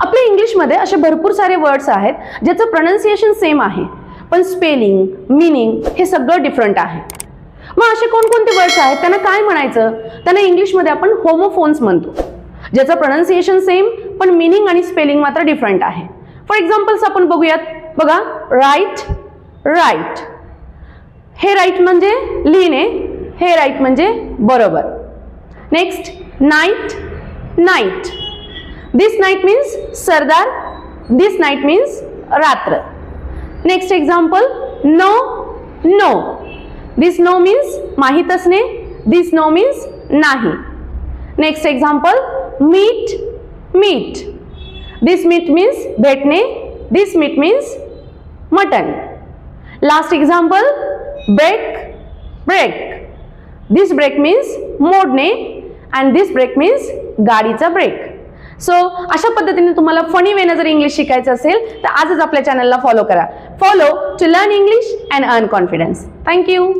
आपल्या इंग्लिशमध्ये असे भरपूर सारे वर्ड्स आहेत ज्याचं प्रोनाउन्सिएशन सेम आहे, पण स्पेलिंग, मीनिंग हे सगळं डिफरंट आहे. मग असे कोणकोणते वर्ड्स आहेत, त्यांना काय म्हणायचं? त्यांना इंग्लिशमध्ये आपण होमोफोन्स म्हणतो, ज्याचं प्रोनाउन्सिएशन सेम पण मीनिंग आणि स्पेलिंग मात्र डिफरंट आहे. फॉर एक्झाम्पल्स आपण बघूयात. बघा, राईट, राईट. हे राईट म्हणजे लिहिणे, हे राईट म्हणजे बरोबर. Next, night, night. This night means सरदार, दिस नाईट मीन्स रात्र. Next example, no, no. This no means माहीत असणे, दिस नो मीन्स नाही. Next example, meet, meet. This meet means भेटणे, दिस मीट मीन्स मटन. Last example, break, break. This break means मोडणे and this break means गाडीचा brake. So अशा पद्धतीने तुम्हाला फनी वेनं जर इंग्लिश शिकायचं असेल तर आजच आपल्या चॅनलला फॉलो करा. Follow to learn English and earn confidence. Thank you.